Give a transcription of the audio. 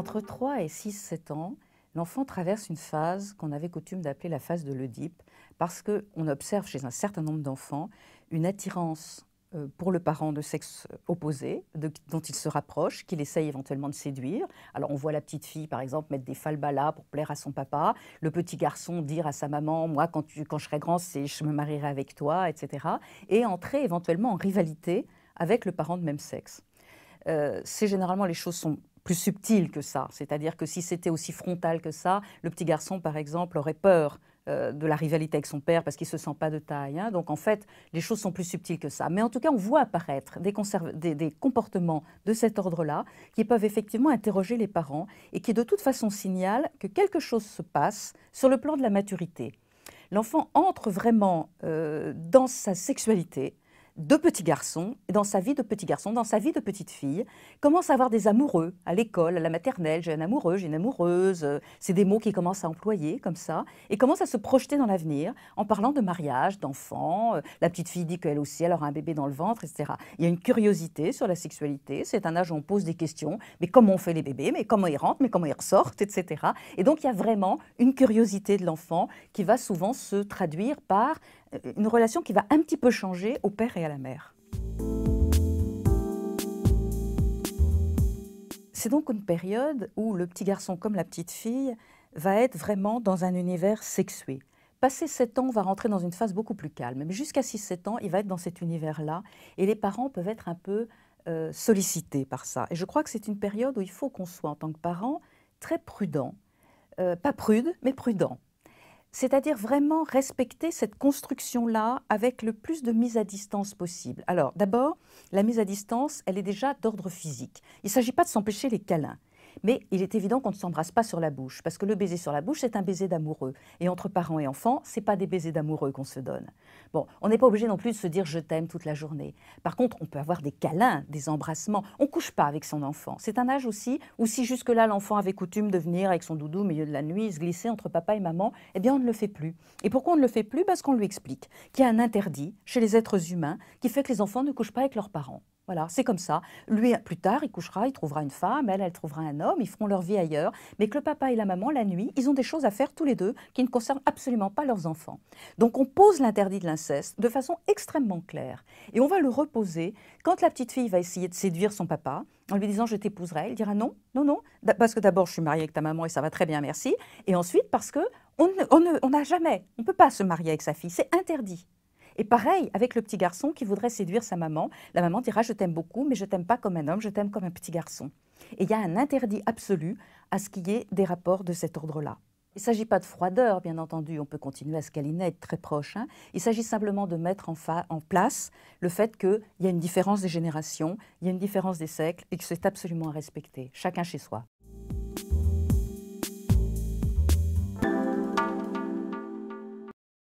Entre 3 et 6-7 ans, l'enfant traverse une phase qu'on avait coutume d'appeler la phase de l'Oedipe, parce qu'on observe chez un certain nombre d'enfants une attirance pour le parent de sexe opposé, dont il se rapproche, qu'il essaye éventuellement de séduire. Alors on voit la petite fille, par exemple, mettre des falbalas pour plaire à son papa, le petit garçon dire à sa maman « moi, quand je serai grand, je me marierai avec toi », etc. Et entrer éventuellement en rivalité avec le parent de même sexe. C'est généralement, les choses sont plus subtiles que ça. C'est-à-dire que si c'était aussi frontal que ça, le petit garçon, par exemple, aurait peur de la rivalité avec son père parce qu'il ne se sent pas de taille. Hein. Donc, en fait, les choses sont plus subtiles que ça. Mais en tout cas, on voit apparaître des comportements de cet ordre-là qui peuvent effectivement interroger les parents et qui, de toute façon, signalent que quelque chose se passe sur le plan de la maturité. L'enfant entre vraiment dans sa sexualité de petit garçon, dans sa vie de petit garçon, dans sa vie de petite fille, commence à avoir des amoureux à l'école, à la maternelle, j'ai un amoureux, j'ai une amoureuse, c'est des mots qu'il commence à employer comme ça, et commence à se projeter dans l'avenir en parlant de mariage, d'enfants, la petite fille dit qu'elle aussi elle aura un bébé dans le ventre, etc. Il y a une curiosité sur la sexualité, c'est un âge où on pose des questions, mais comment on fait les bébés, mais comment ils rentrent, mais comment ils ressortent, etc. Et donc il y a vraiment une curiosité de l'enfant qui va souvent se traduire par une relation qui va un petit peu changer au père et à la mère. C'est donc une période où le petit garçon comme la petite fille va être vraiment dans un univers sexué. Passé 7 ans, on va rentrer dans une phase beaucoup plus calme. Mais jusqu'à 6-7 ans, il va être dans cet univers-là. Et les parents peuvent être un peu sollicités par ça. Et je crois que c'est une période où il faut qu'on soit, en tant que parents, très prudent. Pas prude, mais prudent. C'est-à-dire vraiment respecter cette construction-là avec le plus de mise à distance possible. Alors d'abord, la mise à distance, elle est déjà d'ordre physique. Il ne s'agit pas de s'empêcher les câlins. Mais il est évident qu'on ne s'embrasse pas sur la bouche, parce que le baiser sur la bouche, c'est un baiser d'amoureux. Et entre parents et enfants, ce n'est pas des baisers d'amoureux qu'on se donne. Bon, on n'est pas obligé non plus de se dire « je t'aime » toute la journée. Par contre, on peut avoir des câlins, des embrassements. On ne couche pas avec son enfant. C'est un âge aussi où si jusque-là l'enfant avait coutume de venir avec son doudou au milieu de la nuit, se glisser entre papa et maman, eh bien on ne le fait plus. Et pourquoi on ne le fait plus? Parce qu'on lui explique qu'il y a un interdit chez les êtres humains qui fait que les enfants ne couchent pas avec leurs parents. Voilà, c'est comme ça. Lui, plus tard, il couchera, il trouvera une femme, elle trouvera un homme, ils feront leur vie ailleurs. Mais que le papa et la maman, la nuit, ils ont des choses à faire tous les deux qui ne concernent absolument pas leurs enfants. Donc on pose l'interdit de l'inceste de façon extrêmement claire. Et on va le reposer quand la petite fille va essayer de séduire son papa, en lui disant « je t'épouserai », il dira « non, non, non, parce que d'abord je suis mariée avec ta maman et ça va très bien, merci. » Et ensuite parce qu'on n'a jamais, on ne peut pas se marier avec sa fille, c'est interdit. Et pareil avec le petit garçon qui voudrait séduire sa maman. La maman dira « je t'aime beaucoup, mais je t'aime pas comme un homme, je t'aime comme un petit garçon ». Et il y a un interdit absolu à ce qu'il y ait des rapports de cet ordre-là. Il ne s'agit pas de froideur, bien entendu, on peut continuer à se câliner, être très proche. Hein. Il s'agit simplement de mettre en place le fait qu'il y a une différence des générations, il y a une différence des siècles et que c'est absolument à respecter, chacun chez soi.